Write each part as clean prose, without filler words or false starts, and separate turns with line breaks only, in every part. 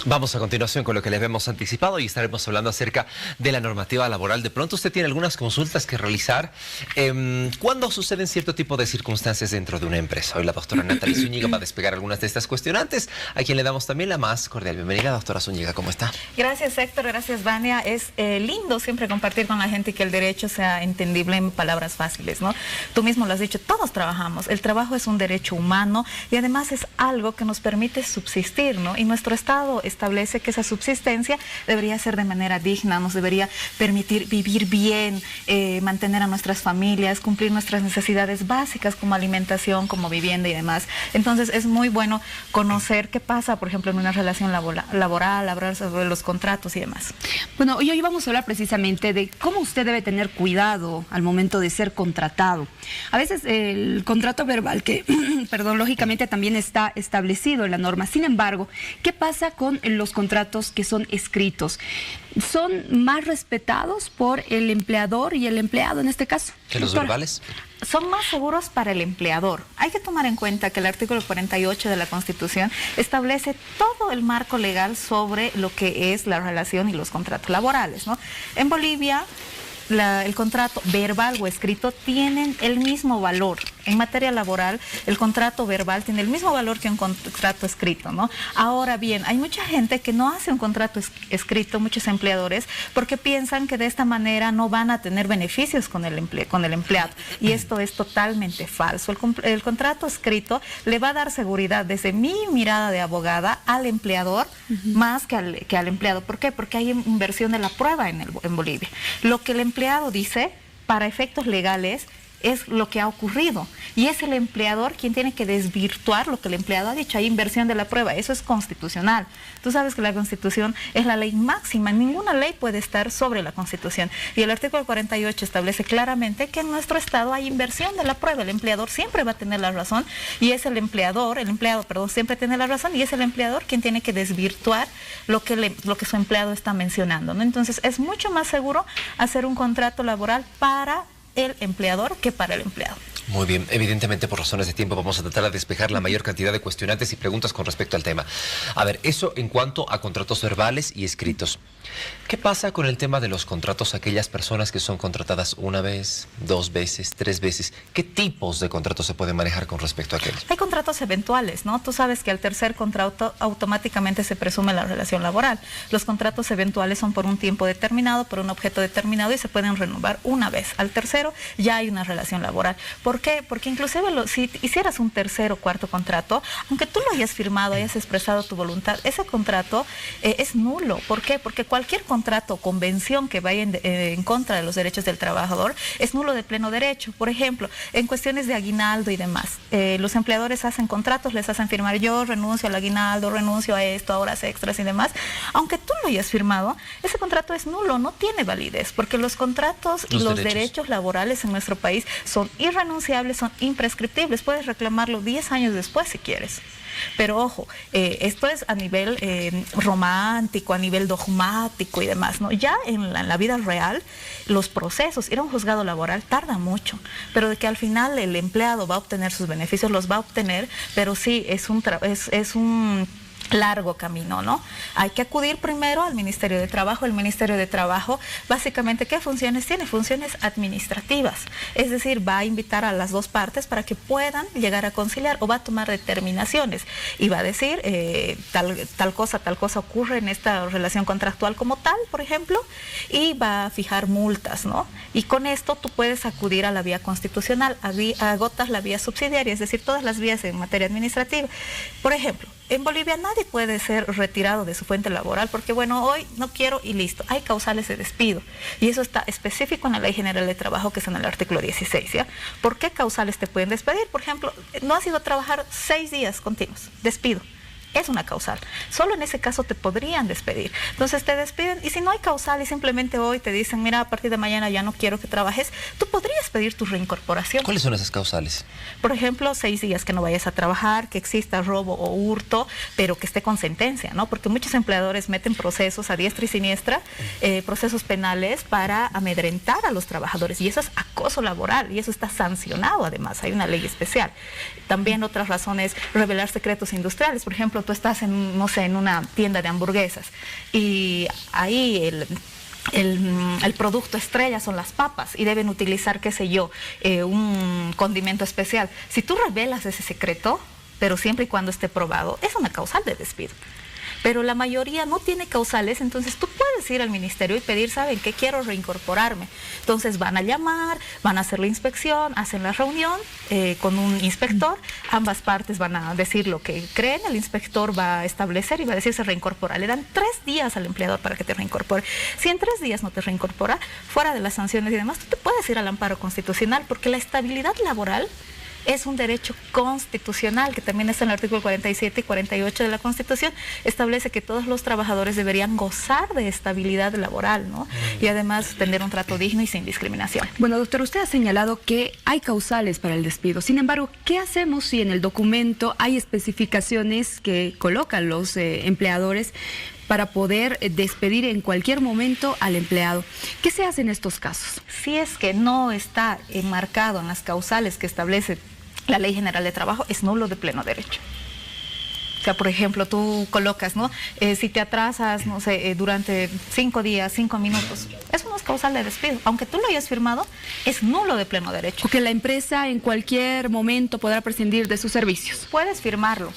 Vamos a continuación con lo que les habíamos anticipado y estaremos hablando acerca de la normativa laboral. De pronto usted tiene algunas consultas que realizar. ¿Cuándo suceden cierto tipo de circunstancias dentro de una empresa? Hoy la doctora Natalie Zúñiga va a despegar algunas de estas cuestionantes, a quien le damos también la más cordial bienvenida. Doctora Zúñiga, ¿cómo está?
Gracias, Héctor. Gracias, Vania. Es lindo siempre compartir con la gente y que el derecho sea entendible en palabras fáciles, ¿no? Tú mismo lo has dicho, todos trabajamos. El trabajo es un derecho humano y además es algo que nos permite subsistir, ¿no? Y nuestro Estado establece que esa subsistencia debería ser de manera digna, nos debería permitir vivir bien, mantener a nuestras familias, cumplir nuestras necesidades básicas como alimentación, como vivienda y demás. Entonces es muy bueno conocer qué pasa, por ejemplo, en una relación laboral, hablar sobre los contratos y demás.
Bueno, hoy vamos a hablar precisamente de cómo usted debe tener cuidado al momento de ser contratado. A veces el contrato verbal, que, perdón, lógicamente también está establecido en la norma. Sin embargo, ¿qué pasa con los contratos que son escritos? ¿Son más respetados por el empleador y el empleado en este caso?
¿Que los verbales?
Son más seguros para el empleador. Hay que tomar en cuenta que el artículo 48 de la Constitución establece todo el marco legal sobre lo que es la relación y los contratos laborales, ¿no? En Bolivia, el contrato verbal o escrito tienen el mismo valor. En materia laboral, el contrato verbal tiene el mismo valor que un contrato escrito, ¿no? Ahora bien, hay mucha gente que no hace un contrato escrito, muchos empleadores, porque piensan que de esta manera no van a tener beneficios con el empleado. Y esto es totalmente falso. El contrato escrito le va a dar seguridad, desde mi mirada de abogada, al empleador más que al empleado. ¿Por qué? Porque hay inversión de la prueba en Bolivia. Lo que el empleado dice, para efectos legales, es lo que ha ocurrido y es el empleador quien tiene que desvirtuar lo que el empleado ha dicho. Hay inversión de la prueba, eso es constitucional. Tú sabes que la Constitución es la ley máxima, ninguna ley puede estar sobre la Constitución y el artículo 48 establece claramente que en nuestro Estado hay inversión de la prueba. El empleador siempre va a tener la razón y es el empleado, perdón, siempre tiene la razón y es el empleador quien tiene que desvirtuar lo que su empleado está mencionando, ¿no? Entonces es mucho más seguro hacer un contrato laboral para el empleador que para el empleado.
Muy bien, evidentemente por razones de tiempo vamos a tratar de despejar la mayor cantidad de cuestionantes y preguntas con respecto al tema. A ver, eso en cuanto a contratos verbales y escritos. ¿Qué pasa con el tema de los contratos a aquellas personas que son contratadas una vez, dos veces, tres veces? ¿Qué tipos de contratos se pueden manejar con respecto a aquellos?
Hay contratos eventuales, ¿no? Tú sabes que al tercer contrato automáticamente se presume la relación laboral. Los contratos eventuales son por un tiempo determinado, por un objeto determinado y se pueden renovar una vez. Al tercero ya hay una relación laboral. ¿Por qué? Porque inclusive si hicieras un tercer o cuarto contrato, aunque tú lo hayas firmado, hayas expresado tu voluntad, ese contrato es nulo. ¿Por qué? Porque cualquier contrato o convención que vaya en contra de los derechos del trabajador es nulo de pleno derecho. Por ejemplo, en cuestiones de aguinaldo y demás, los empleadores hacen contratos, les hacen firmar: yo renuncio al aguinaldo, renuncio a esto, a horas extras y demás. Aunque tú lo hayas firmado, ese contrato es nulo, no tiene validez, porque los contratos y los derechos laborales en nuestro país son irrenunciables, son imprescriptibles. Puedes reclamarlo 10 años después si quieres. Pero ojo, esto es a nivel romántico, a nivel dogmático y demás, ¿no? Ya en la vida real, los procesos, ir a un juzgado laboral tarda mucho, pero de que al final el empleado va a obtener sus beneficios, los va a obtener, pero sí, es un largo camino, ¿no? Hay que acudir primero al Ministerio de Trabajo. El Ministerio de Trabajo, básicamente, ¿qué funciones tiene? Funciones administrativas. Es decir, va a invitar a las dos partes para que puedan llegar a conciliar o va a tomar determinaciones y va a decir tal cosa ocurre en esta relación contractual como tal, por ejemplo, y va a fijar multas, ¿no? Y con esto tú puedes acudir a la vía constitucional, agotas la vía subsidiaria, es decir, todas las vías en materia administrativa. Por ejemplo, en Bolivia nadie puede ser retirado de su fuente laboral porque, bueno, hoy no quiero y listo. Hay causales de despido y eso está específico en la Ley General de Trabajo, que es en el artículo 16, ¿ya? ¿Por qué causales te pueden despedir? Por ejemplo, no has ido a trabajar 6 días continuos, despido. Es una causal. Solo en ese caso te podrían despedir. Entonces te despiden y si no hay causal y simplemente hoy te dicen: mira, a partir de mañana ya no quiero que trabajes, tú podrías pedir tu reincorporación.
¿Cuáles son esas causales?
Por ejemplo, 6 días que no vayas a trabajar, que exista robo o hurto, pero que esté con sentencia, ¿no? Porque muchos empleadores meten procesos a diestra y siniestra, procesos penales para amedrentar a los trabajadores y eso es acoso laboral y eso está sancionado además, hay una ley especial. También otras razones, revelar secretos industriales. Por ejemplo, tú estás en, no sé, en una tienda de hamburguesas y ahí el producto estrella son las papas y deben utilizar, qué sé yo, un condimento especial. Si tú revelas ese secreto, pero siempre y cuando esté probado, es una causal de despido. Pero la mayoría no tiene causales, entonces tú puedes ir al ministerio y pedir, ¿saben qué? Quiero reincorporarme. Entonces van a llamar, van a hacer la inspección, hacen la reunión con un inspector, ambas partes van a decir lo que creen, el inspector va a establecer y va a decir se reincorpora. Le dan 3 días al empleador para que te reincorpore. Si en 3 días no te reincorpora, fuera de las sanciones y demás, tú te puedes ir al amparo constitucional, porque la estabilidad laboral es un derecho constitucional, que también está en el artículo 47 y 48 de la Constitución, establece que todos los trabajadores deberían gozar de estabilidad laboral, ¿no? Y además tener un trato digno y sin discriminación.
Bueno, doctor, usted ha señalado que hay causales para el despido. Sin embargo, ¿qué hacemos si en el documento hay especificaciones que colocan los empleadores para poder despedir en cualquier momento al empleado? ¿Qué se hace en estos casos?
Si es que no está enmarcado en las causales que establece la Ley General de Trabajo, es nulo de pleno derecho. O sea, por ejemplo, tú colocas, ¿no? Si te atrasas, no sé, durante 5 días, 5 minutos, eso no es causal de despido. Aunque tú lo hayas firmado, es nulo de pleno derecho.
Porque la empresa en cualquier momento podrá prescindir de sus servicios.
Puedes firmarlo,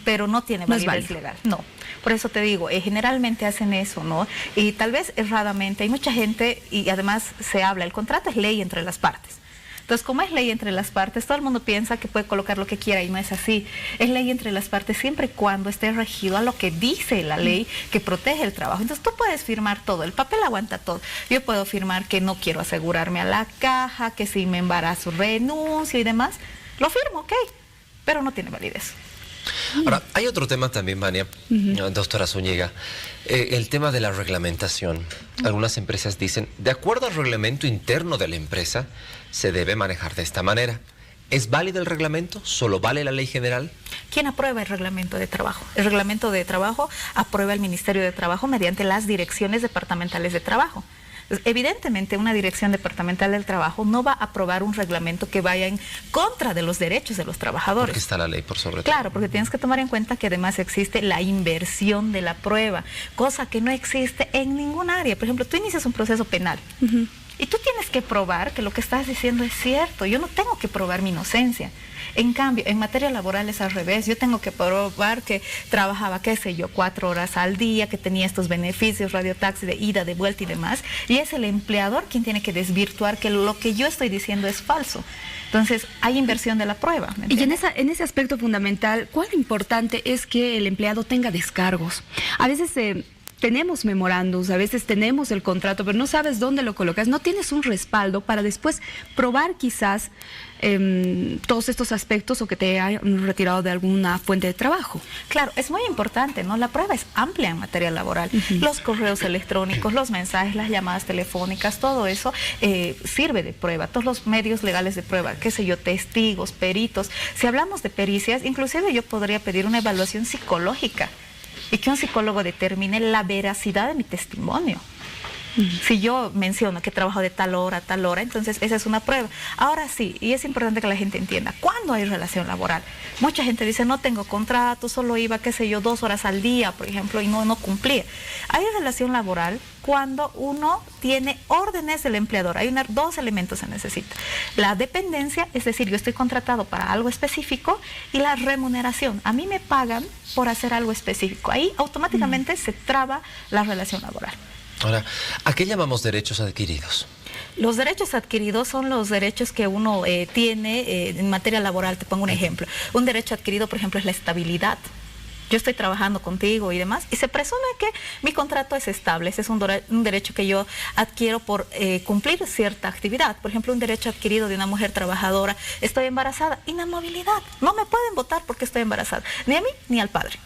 pero no tiene validez legal. No. Por eso te digo, generalmente hacen eso, ¿no? Y tal vez erradamente, hay mucha gente, y además se habla, el contrato es ley entre las partes. Entonces, como es ley entre las partes, todo el mundo piensa que puede colocar lo que quiera y no es así. Es ley entre las partes siempre y cuando esté regido a lo que dice la ley que protege el trabajo. Entonces, tú puedes firmar todo, el papel aguanta todo. Yo puedo firmar que no quiero asegurarme a la caja, que si me embarazo renuncio y demás. Lo firmo, ok, pero no tiene validez.
Ahora, hay otro tema también, Vania, doctora Zúñiga, el tema de la reglamentación. Algunas empresas dicen, de acuerdo al reglamento interno de la empresa, se debe manejar de esta manera. ¿Es válido el reglamento? ¿Solo vale la ley general?
¿Quién aprueba el reglamento de trabajo? El reglamento de trabajo aprueba el Ministerio de Trabajo mediante las direcciones departamentales de trabajo. Evidentemente, una dirección departamental del trabajo no va a aprobar un reglamento que vaya en contra de los derechos de los trabajadores.
Porque está la ley por sobre todo.
Claro, porque tienes que tomar en cuenta que además existe la inversión de la prueba, cosa que no existe en ningún área. Por ejemplo, tú inicias un proceso penal y tú tienes que probar que lo que estás diciendo es cierto. Yo no tengo que probar mi inocencia. En cambio, en materia laboral es al revés. Yo tengo que probar que trabajaba, qué sé yo, 4 horas al día, que tenía estos beneficios, radiotaxi de ida, de vuelta y demás. Y es el empleador quien tiene que desvirtuar que lo que yo estoy diciendo es falso. Entonces, hay inversión de la prueba.
Y en ese aspecto fundamental, ¿cuán importante es que el empleado tenga descargos? A veces tenemos memorándums, a veces tenemos el contrato, pero no sabes dónde lo colocas, no tienes un respaldo para después probar quizás todos estos aspectos o que te hayan retirado de alguna fuente de trabajo.
Claro, es muy importante, ¿no? La prueba es amplia en materia laboral. Los correos electrónicos, los mensajes, las llamadas telefónicas, todo eso sirve de prueba. Todos los medios legales de prueba, qué sé yo, testigos, peritos. Si hablamos de pericias, inclusive yo podría pedir una evaluación psicológica y que un psicólogo determine la veracidad de mi testimonio. Si yo menciono que trabajo de tal hora a tal hora, entonces esa es una prueba. Ahora sí, y es importante que la gente entienda, ¿cuándo hay relación laboral? Mucha gente dice, no tengo contrato, solo iba, qué sé yo, 2 horas al día, por ejemplo, y no cumplía. Hay relación laboral cuando uno tiene órdenes del empleador. Hay 2 elementos se necesita. La dependencia, es decir, yo estoy contratado para algo específico, y la remuneración. A mí me pagan por hacer algo específico. Ahí automáticamente se traba la relación laboral.
Ahora, ¿a qué llamamos derechos adquiridos?
Los derechos adquiridos son los derechos que uno tiene en materia laboral. Te pongo un ejemplo. Un derecho adquirido, por ejemplo, es la estabilidad. Yo estoy trabajando contigo y demás, y se presume que mi contrato es estable. Ese es un derecho que yo adquiero por cumplir cierta actividad. Por ejemplo, un derecho adquirido de una mujer trabajadora: estoy embarazada, inamovilidad. No me pueden votar porque estoy embarazada, ni a mí ni al padre.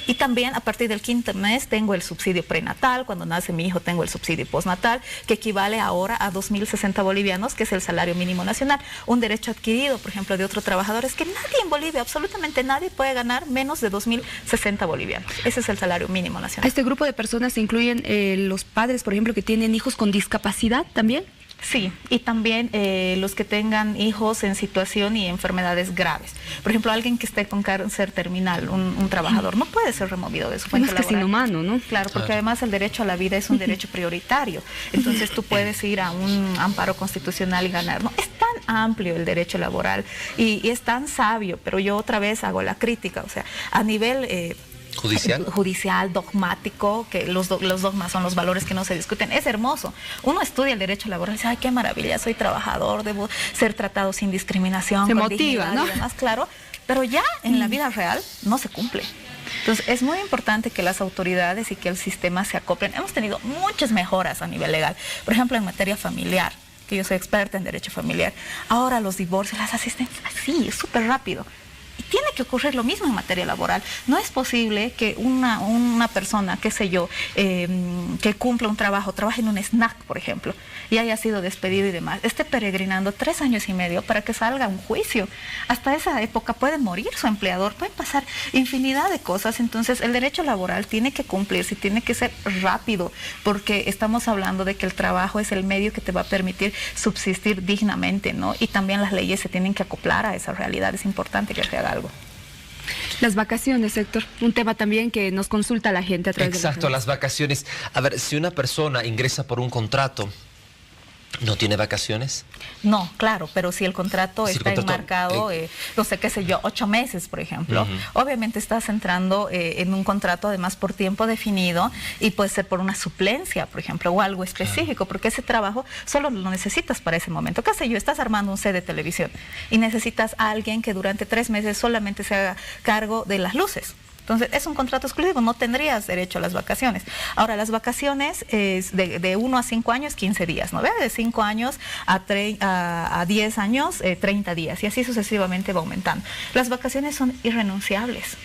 Y también a partir del 5º mes tengo el subsidio prenatal, cuando nace mi hijo tengo el subsidio postnatal, que equivale ahora a 2.060 bolivianos, que es el salario mínimo nacional. Un derecho adquirido, por ejemplo, de otro trabajador es que nadie en Bolivia, absolutamente nadie, puede ganar menos de 2.060 bolivianos. Ese es el salario mínimo nacional.
¿A este grupo de personas se incluyen los padres, por ejemplo, que tienen hijos con discapacidad también?
Sí, y también los que tengan hijos en situación y enfermedades graves. Por ejemplo, alguien que esté con cáncer terminal, un trabajador, no puede ser removido de su fuente laboral.
Es casi inhumano, ¿no?
Claro, porque además el derecho a la vida es un derecho prioritario. Entonces tú puedes ir a un amparo constitucional y ganar. No, es tan amplio el derecho laboral y es tan sabio, pero yo otra vez hago la crítica, o sea, a nivel... judicial, dogmático, que los dogmas son los valores que no se discuten. Es hermoso. Uno estudia el derecho laboral y dice, ay, qué maravilla, soy trabajador, debo ser tratado sin discriminación.
Se
con
motiva, ¿no?
Y demás, claro, pero ya en la vida real no se cumple. Entonces, es muy importante que las autoridades y que el sistema se acoplen. Hemos tenido muchas mejoras a nivel legal. Por ejemplo, en materia familiar, que yo soy experta en derecho familiar. Ahora los divorcios las asisten así, súper rápido. Y tiene que ocurrir lo mismo en materia laboral. No es posible que una persona, qué sé yo, que cumpla un trabajo, trabaje en un snack, por ejemplo, y haya sido despedido y demás, esté peregrinando 3 años y medio para que salga un juicio. Hasta esa época puede morir su empleador, pueden pasar infinidad de cosas. Entonces, el derecho laboral tiene que cumplirse, tiene que ser rápido, porque estamos hablando de que el trabajo es el medio que te va a permitir subsistir dignamente, ¿no? Y también las leyes se tienen que acoplar a esa realidad. Es importante que se haga algo.
Las vacaciones, Héctor, un tema también que nos consulta la gente a través de
Exacto, las vacaciones. A ver, si una persona ingresa por un contrato, ¿no tiene vacaciones?
No, claro, pero si el contrato está enmarcado, no sé, qué sé yo, 8 meses, por ejemplo, obviamente estás entrando en un contrato además por tiempo definido y puede ser por una suplencia, por ejemplo, o algo específico, porque ese trabajo solo lo necesitas para ese momento. Qué sé yo, estás armando un set de televisión y necesitas a alguien que durante 3 meses solamente se haga cargo de las luces. Entonces, es un contrato exclusivo, no tendrías derecho a las vacaciones. Ahora, las vacaciones es de 1 a 5 años, 15 días, ¿no? De 5 años a 10 años, 30 días, y así sucesivamente va aumentando. Las vacaciones son irrenunciables.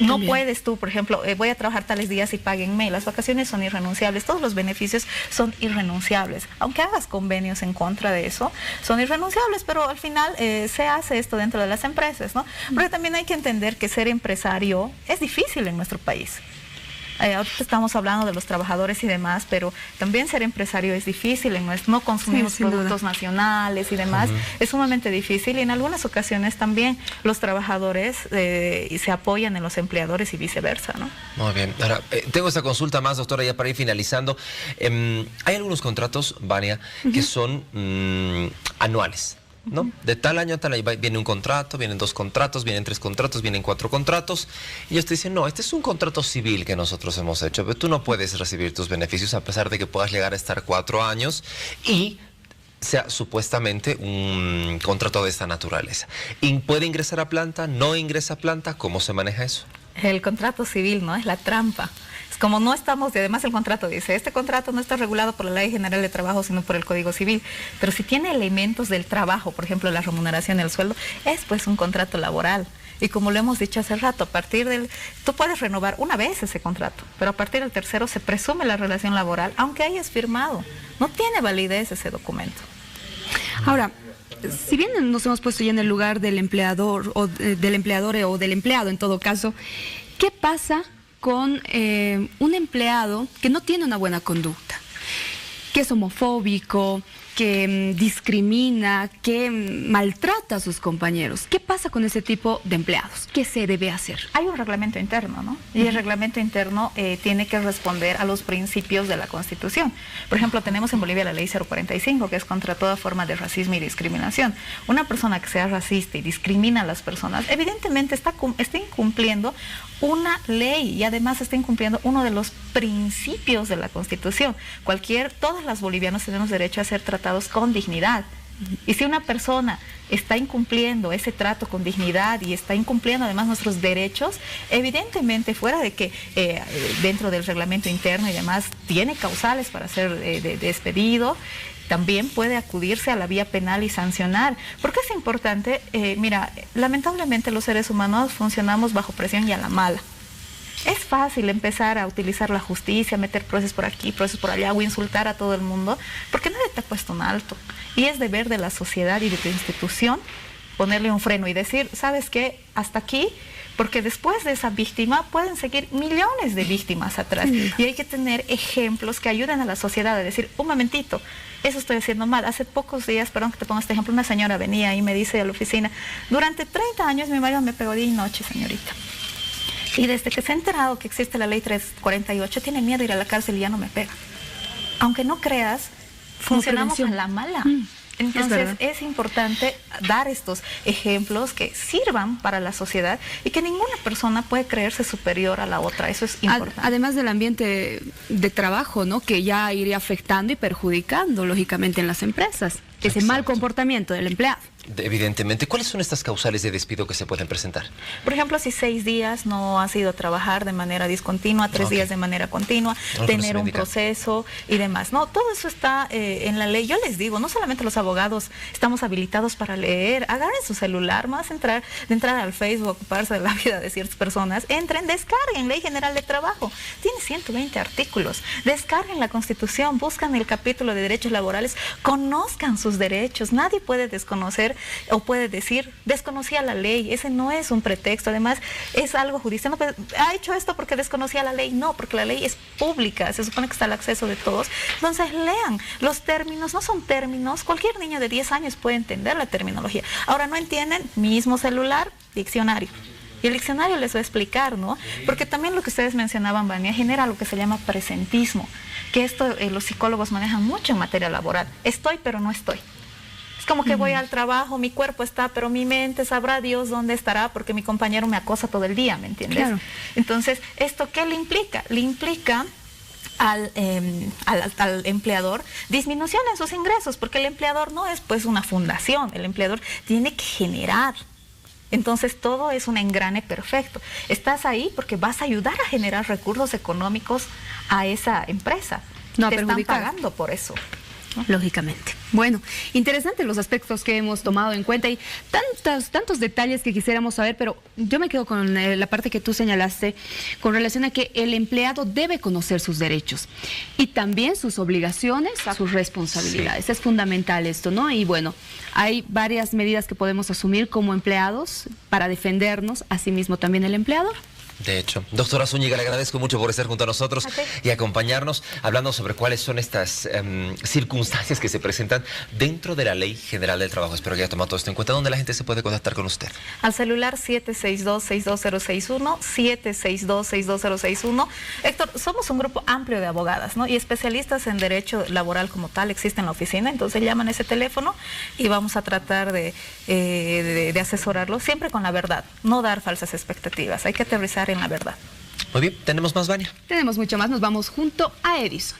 No puedes tú, por ejemplo, voy a trabajar tales días y páguenme. Las vacaciones son irrenunciables, todos los beneficios son irrenunciables. Aunque hagas convenios en contra de eso, son irrenunciables, pero al final se hace esto dentro de las empresas, ¿no? Porque también hay que entender que ser empresario es difícil en nuestro país. Ahorita estamos hablando de los trabajadores y demás, pero también ser empresario es difícil, no consumimos productos nacionales y demás, es sumamente difícil, y en algunas ocasiones también los trabajadores se apoyan en los empleadores y viceversa, ¿no?
Muy bien. Ahora, tengo esta consulta más, doctora, ya para ir finalizando. Hay algunos contratos, Vania, que son anuales, ¿no? De tal año a tal año viene un contrato, vienen 2 contratos, vienen 3 contratos, vienen 4 contratos, y ellos te dicen, no, este es un contrato civil que nosotros hemos hecho, pero tú no puedes recibir tus beneficios a pesar de que puedas llegar a estar 4 años y sea supuestamente un contrato de esta naturaleza. ¿Puede ingresar a planta? ¿No ingresa a planta? ¿Cómo se maneja eso?
El contrato civil, ¿no? Es la trampa. Es como no estamos, y además el contrato dice, este contrato no está regulado por la Ley General de Trabajo, sino por el Código Civil. Pero si tiene elementos del trabajo, por ejemplo, la remuneración, el sueldo, es pues un contrato laboral. Y como lo hemos dicho hace rato, a partir tú puedes renovar una vez ese contrato, pero a partir del tercero se presume la relación laboral, aunque hayas firmado. No tiene validez ese documento.
Ahora, si bien nos hemos puesto ya en el lugar del empleador o del empleador o del empleado en todo caso, ¿qué pasa con un empleado que no tiene una buena conducta, que es homofóbico, que discrimina, que maltrata a sus compañeros? ¿Qué pasa con ese tipo de empleados? ¿Qué se debe hacer?
Hay un reglamento interno, ¿no? Y el reglamento interno tiene que responder a los principios de la Constitución. Por ejemplo, tenemos en Bolivia la Ley 045, que es contra toda forma de racismo y discriminación. Una persona que sea racista y discrimina a las personas, evidentemente está incumpliendo una ley y además está incumpliendo uno de los principios de la Constitución. Todas las bolivianas tenemos derecho a ser tratados con dignidad. Y si una persona está incumpliendo ese trato con dignidad y está incumpliendo además nuestros derechos, evidentemente fuera de que dentro del reglamento interno y demás tiene causales para ser despedido, también puede acudirse a la vía penal y sancionar. ¿Por qué es importante? Mira, lamentablemente los seres humanos funcionamos bajo presión y a la mala. Es fácil empezar a utilizar la justicia, meter procesos por aquí, procesos por allá o insultar a todo el mundo, porque nadie te ha puesto un alto. Y es deber de la sociedad y de tu institución ponerle un freno y decir, ¿sabes qué? Hasta aquí, porque después de esa víctima pueden seguir millones de víctimas atrás. Sí. Y hay que tener ejemplos que ayuden a la sociedad a decir, un momentito, eso estoy haciendo mal. Hace pocos días, perdón que te ponga este ejemplo, una señora venía y me dice a la oficina, durante 30 años mi marido me pegó día y noche, señorita. Y desde que se ha enterado que existe la ley 348, tiene miedo de ir a la cárcel y ya no me pega. Aunque no creas, funcionamos a la mala. Entonces es importante dar estos ejemplos que sirvan para la sociedad y que ninguna persona puede creerse superior a la otra. Eso es importante.
Además del ambiente de trabajo, ¿no? Que ya iría afectando y perjudicando, lógicamente, en las empresas. Ese mal comportamiento del empleado.
Evidentemente. ¿Cuáles son estas causales de despido que se pueden presentar?
Por ejemplo, si 6 días no has ido a trabajar de manera discontinua, 3 días de manera continua, tener un proceso y demás. No, todo eso está en la ley. Yo les digo, no solamente los abogados estamos habilitados para leer, agarren su celular, más de entrar al Facebook, ocuparse de la vida de ciertas personas, entren, descarguen Ley General de Trabajo. Tiene 120 artículos. Descarguen la Constitución, buscan el capítulo de derechos laborales, conozcan sus derechos. Nadie puede desconocer o puede decir, desconocía la ley. Ese no es un pretexto. Además, es algo judicial. No, ha hecho esto porque desconocía la ley. No, porque la ley es pública. Se supone que está al acceso de todos. Entonces, lean. Los términos no son términos. Cualquier niño de 10 años puede entender la terminología. Ahora, ¿no entienden? Mismo celular, diccionario. Y el diccionario les va a explicar, ¿no? Porque también lo que ustedes mencionaban, Vania, genera lo que se llama presentismo. Que esto los psicólogos manejan mucho en materia laboral. Estoy, pero no estoy. Como que voy al trabajo, mi cuerpo está, pero mi mente sabrá Dios dónde estará porque mi compañero me acosa todo el día, ¿me entiendes? Claro. Entonces, ¿esto qué le implica? Le implica al empleador disminución en sus ingresos, porque el empleador no es pues una fundación, el empleador tiene que generar. Entonces todo es un engrane perfecto. Estás ahí porque vas a ayudar a generar recursos económicos a esa empresa. No, te están pagando por eso.
Lógicamente. Bueno, interesantes los aspectos que hemos tomado en cuenta y tantos detalles que quisiéramos saber, pero yo me quedo con la parte que tú señalaste con relación a que el empleado debe conocer sus derechos y también sus obligaciones, sus responsabilidades. Sí. Es fundamental esto, ¿no? Y bueno, hay varias medidas que podemos asumir como empleados para defendernos, asimismo también el empleador.
De hecho, doctora Zúñiga, le agradezco mucho por estar junto a nosotros y acompañarnos hablando sobre cuáles son estas circunstancias que se presentan dentro de la Ley General del Trabajo. Espero que haya tomado todo esto en cuenta. ¿Dónde la gente se puede contactar con usted?
Al celular 762-62061, 762-62061. Héctor, somos un grupo amplio de abogadas, ¿no? Y especialistas en derecho laboral como tal existen en la oficina, entonces llaman a ese teléfono y vamos a tratar de asesorarlo siempre con la verdad, no dar falsas expectativas. Hay que aterrizar en la verdad.
Muy bien, ¿tenemos más, Vania?
Tenemos mucho más, nos vamos junto a Edison.